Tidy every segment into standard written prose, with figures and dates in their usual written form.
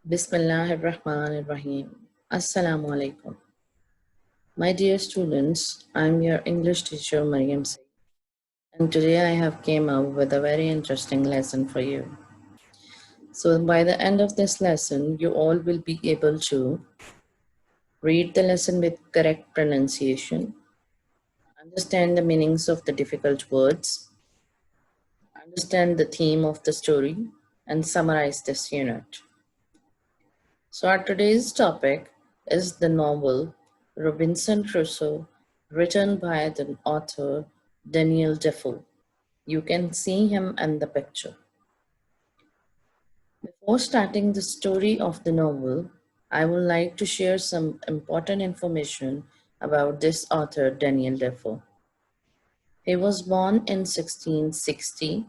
Bismillahirrahmanirrahim. Assalamu alaikum. My dear students, I'm your English teacher Mariyam Saeed, and today I have came up with a very interesting lesson for you. So by the end of this lesson, you all will be able to read the lesson with correct pronunciation, understand the meanings of the difficult words, understand the theme of the story, and summarize this unit. So our today's topic is the novel Rubinson Crusoe, written by the author Daniel Defoe. You can see him in the picture. Before starting the story of the novel, I would like to share some important information about this author Daniel Defoe. He was born in 1660.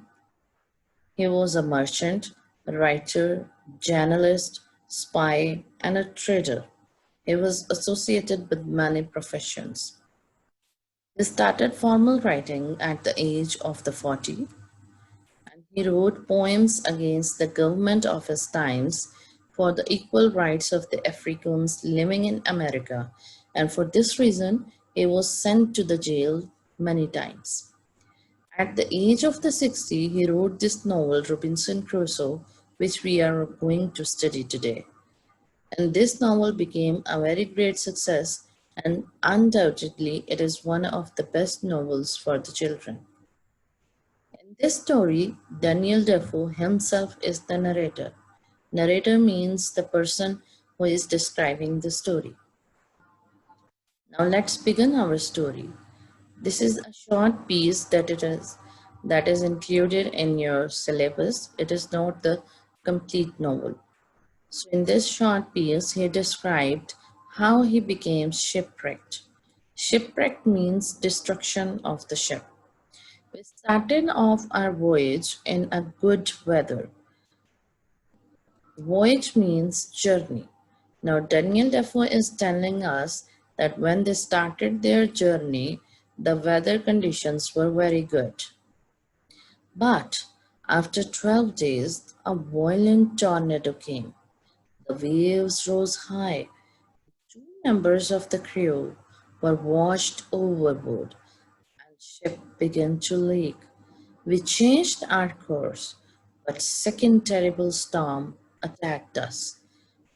He was a merchant, writer, journalist, spy, and a trader. He was associated with many professions. He started formal writing at the age of the 40, and he wrote poems against the government of his times for the equal rights of the Africans living in America, and for this reason he was sent to the jail many times. At the age of the 60, he wrote this novel Rubinson Crusoe, which we are going to study today. And this novel became a very great success, and undoubtedly, it is one of the best novels for the children. In this story, Daniel Defoe himself is the narrator. Narrator means the person who is describing the story. Now let's begin our story. This is a short piece that is included in your syllabus. It is not the complete novel. So in this short piece, he described how he became shipwrecked. Shipwrecked means destruction of the ship. We started off our voyage in a good weather. Voyage means journey. Now Daniel Defoe is telling us that when they started their journey, the weather conditions were very good. But after 12 days, a violent tornado came. The waves rose high. Two members of the crew were washed overboard and ship began to leak. We changed our course, but second terrible storm attacked us.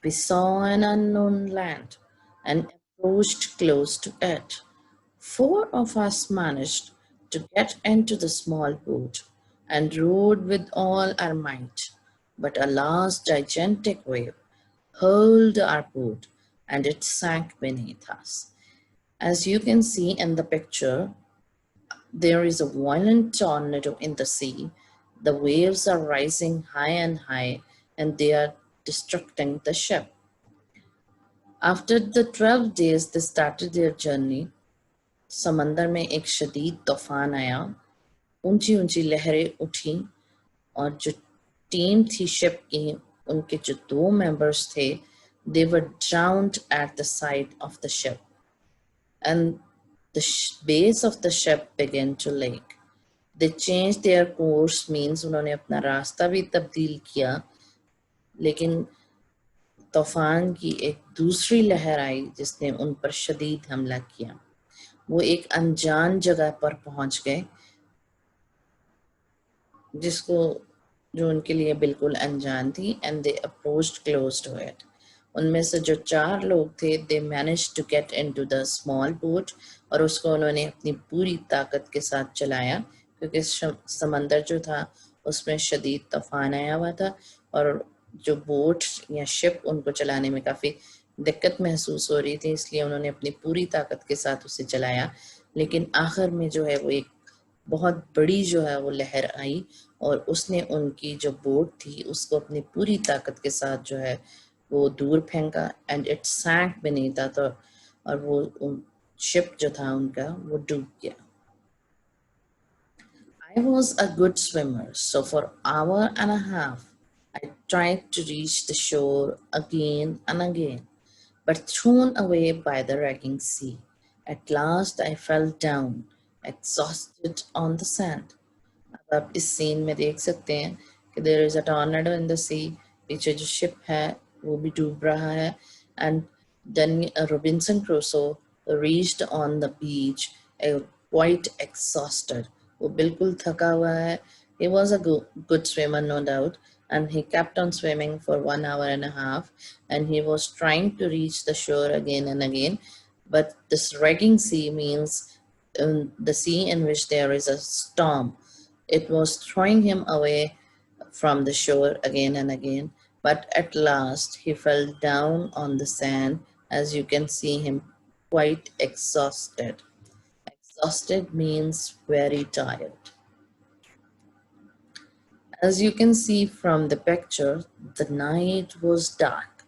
We saw an unknown land and approached close to it. Four of us managed to get into the small boat and rowed with all our might, but a last gigantic wave hurled our boat and it sank beneath us. As you can see in the picture, there is a violent tornado in the sea. The waves are rising high and high and they are destructing the ship. After the 12 days they started their journey, समंदर में एक शदीद तूफान आया, ऊंची ऊंची लहरें उठी और जो टीम थी शिप की, उनके जो दो मेंबर्स थे, they were drowned at the side of the ship and the base of the ship began to leak. They changed their course means उन्होंने अपना रास्ता भी तब्दील किया, लेकिन तूफान की एक दूसरी लहर आई जिसने उन पर शदीद हमला किया. वो एक अनजान जगह पर पहुंच गए जिसको जो उनके लिए बिल्कुल अनजान थी and they approached close to it. उनमें से जो चार लोग थे they managed to get into the small boat और उसको उन्होंने अपनी पूरी ताकत के साथ चलाया क्योंकि समंदर जो था उसमें शदीद तूफान आया हुआ था और जो बोट या शिप उनको चलाने में काफ़ी दिक्कत महसूस हो रही थी, इसलिए उन्होंने अपनी पूरी ताकत के साथ उसे चलाया. लेकिन आखिर में जो है वो एक बहुत बड़ी जो है वो लहर आई और उसने उनकी जो बोट थी उसको अपनी पूरी ताकत के साथ जो है वो दूर फेंका एंड इट सैंक beneath था और वो शिप जो था उनका वो डूब गया. I was a good swimmer, so for an hour and a half I tried to reach the shore again and again, but thrown away by the raging sea. At last I fell down, exhausted on the sand. अब आप इस scene में देख सकते हैं कि there is a tornado in the sea. पीछे जो शिप है वो भी डूब रहा है. And then Robinson Crusoe reached on the beach, quite exhausted. वो बिल्कुल थका हुआ है. He was a good swimmer, no doubt, and he kept on swimming for 1 hour and a half, and he was trying to reach the shore again and again. But this raging sea means the sea in which there is a storm. It was throwing him away from the shore again and again, but at last he fell down on the sand, as you can see him quite exhausted. Exhausted means very tired. As you can see from the picture, the night was dark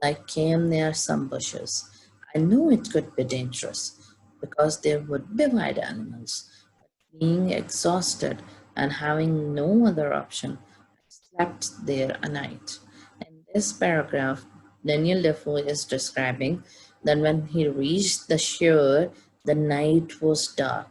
and I came near some bushes. I knew it could be dangerous because there would be wild animals. Being exhausted and having no other option, I slept there a night. In this paragraph, Daniel Defoe is describing that when he reached the shore, the night was dark.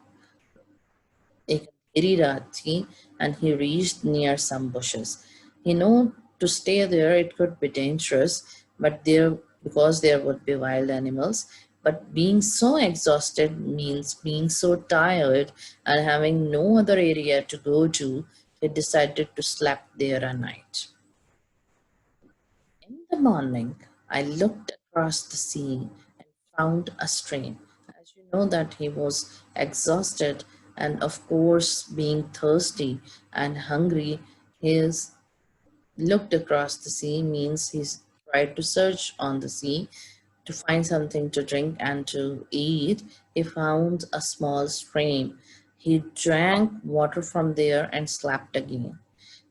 एक अंधेरी रात थी, and he reached near some bushes. He knew to stay there it could be dangerous, but there because there would be wild animals. But being so exhausted means being so tired and having no other area to go to, he decided to sleep there a night. In the morning, I looked across the sea and found a stream. As you know that he was exhausted and of course being thirsty and hungry, he looked across the sea means he's tried to search on the sea to find something to drink and to eat. He found a small stream. He drank water from there and slept again.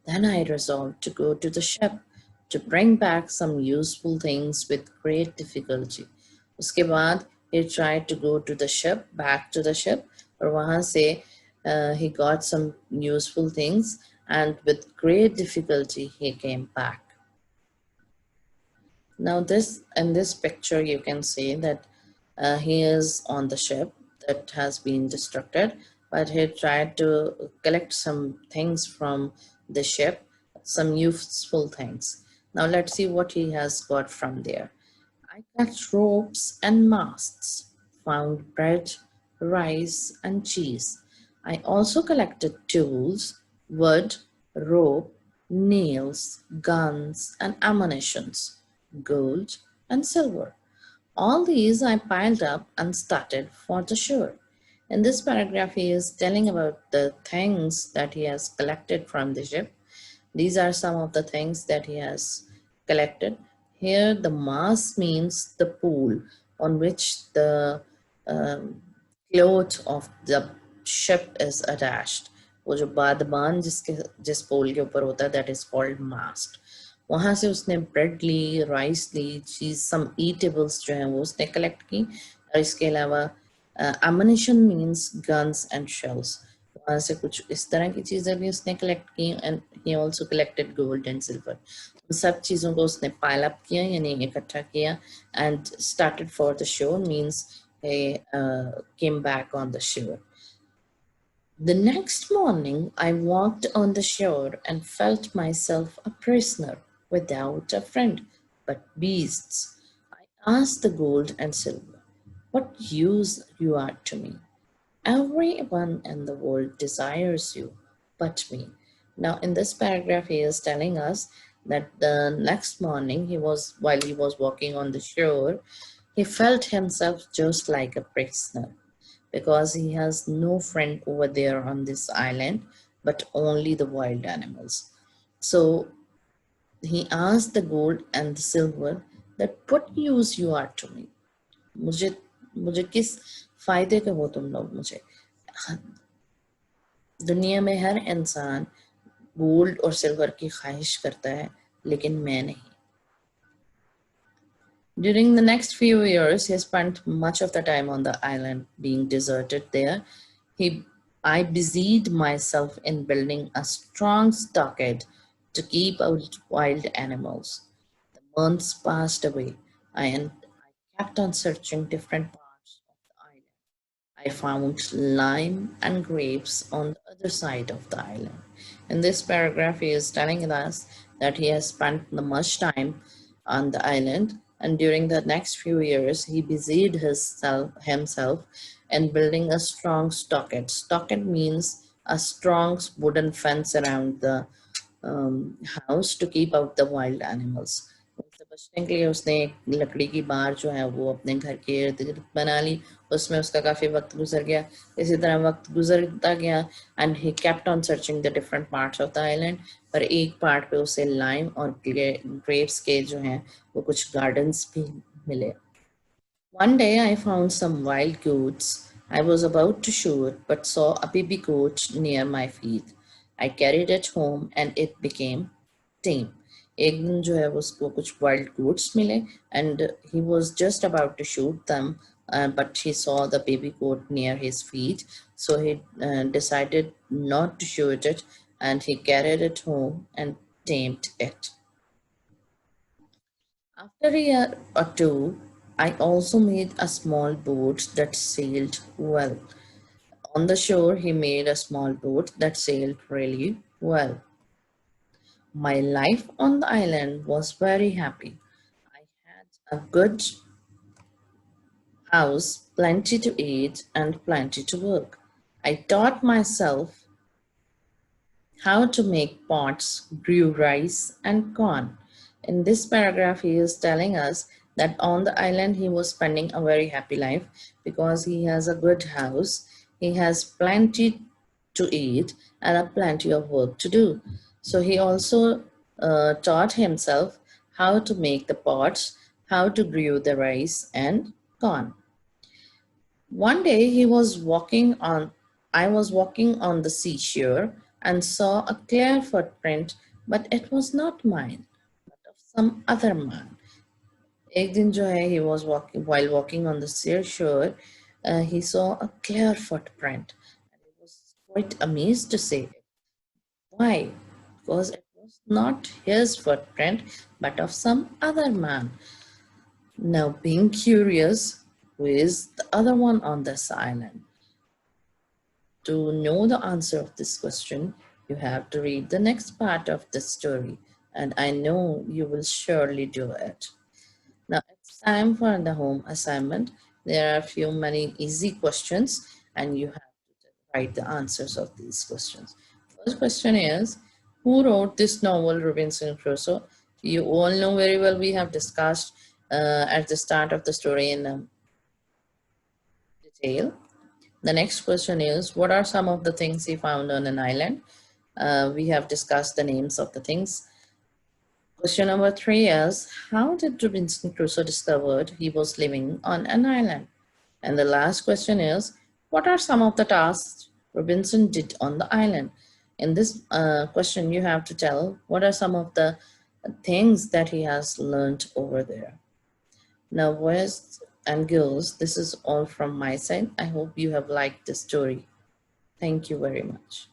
Then I resolved to go to the ship to bring back some useful things with great difficulty. उसके बाद he tried to go to the ship, back to the ship, और वहाँ से he got some useful things and with great difficulty he came back. Now this in this picture you can see that he is on the ship that has been destructed, but he tried to collect some things from the ship, some useful things. Now let's see what he has got from there. I got ropes and masts, found bread, rice, and cheese. I also collected tools, wood, rope, nails, guns, and ammunitions, gold, and silver. All these I piled up and started for the shore. In this paragraph, he is telling about the things that he has collected from the ship. These are some of the things that he has collected. Here, the mast means the pool on which the cloth of the ship is attached. वो जो बादबान जिस पोल के ऊपर होता है, that is called mast. वहाँ से उसने ब्रेड ली, राइस ली, चीज सम ईटेबल्स जो हैं वो उसने कलेक्ट की, और इसके अलावा ammunition means guns and shells, वहाँ से कुछ इस तरह की चीजें भी उसने कलेक्ट की, and he also collected gold and silver. उन सब चीजों को उसने पाइल अप किया यानी इकट्ठा किया, and started for the shore means came back on the shore. The next morning, I walked on the shore and felt myself a prisoner without a friend but beasts. I asked the gold and silver, "What use you are to me? Everyone in the world desires you but me." Now, in this paragraph, he is telling us that the next morning, while he was walking on the shore, he felt himself just like a prisoner, because he has no friend over there on this island, but only the wild animals. So he asked the gold and the silver that what use you are to me? मुझे मुझे किस फायदे के हो तुम लोग मुझे? दुनिया में हर इंसान गोल्ड और सिल्वर की ख्वाहिश करता है, लेकिन मैं नहीं. During the next few years, he spent much of the time on the island, being deserted there. I busied myself in building a strong stockade to keep out wild animals. The months passed away, and I kept on searching different parts of the island. I found lime and grapes on the other side of the island. In this paragraph, he is telling us that he has spent much time on the island, and during the next few years, he busied himself in building a strong stockade. Stockade means a strong wooden fence around the house to keep out the wild animals. उनसे बचने के लिए उसने एक लकड़ी की बार जो है वो अपने घर के इर्द गिर्द बना ली. उसमें उसका काफ़ी वक्त गुजर गया. इसी तरह वक्त गुजरता गया and he kept on searching the different parts of the island. पर एक पार्ट पे उसे लाइम और ग्रेप्स के जो हैं वो कुछ गार्डन्स भी मिले. One day I found some wild goats. I was about to shoot, but saw a baby goat near my feet. I carried it home and it became tame. एक दिन जो है उसको कुछ wild goats मिले and he was just about to shoot them, but he saw the baby goat near his feet, so he decided not to shoot it and he carried it home and tamed it. After a year or two, I also made a small boat that sailed well. On the shore, he made a small boat that sailed really well. My life on the island was very happy. I had a good house, plenty to eat, and plenty to work. I taught myself how to make pots, grew rice and corn. In this paragraph, he is telling us that on the island he was spending a very happy life because he has a good house, he has plenty to eat, and a plenty of work to do. So he also taught himself how to make the pots, how to brew the rice and corn. One day I was walking on the seashore and saw a clear footprint, but it was not mine, but of some other man. एक दिन जो है he was walking on the seashore, he saw a clear footprint. And he was quite amazed to say, why? Because it was not his footprint, but of some other man. Now, being curious, who is the other one on this island? To know the answer of this question, you have to read the next part of the story, and I know you will surely do it. Now, it's time for the home assignment. There are many easy questions, and you have to write the answers of these questions. First question is, who wrote this novel, Rubinson Crusoe? You all know very well, we have discussed at the start of the story in detail. The next question is, what are some of the things he found on an island? We have discussed the names of the things. Question number 3 is, how did Robinson Crusoe discovered he was living on an island? And the last question is, what are some of the tasks Robinson did on the island? In this question, you have to tell what are some of the things that he has learned over there. Now, boys and girls, this is all from my side. I hope you have liked the story. Thank you very much.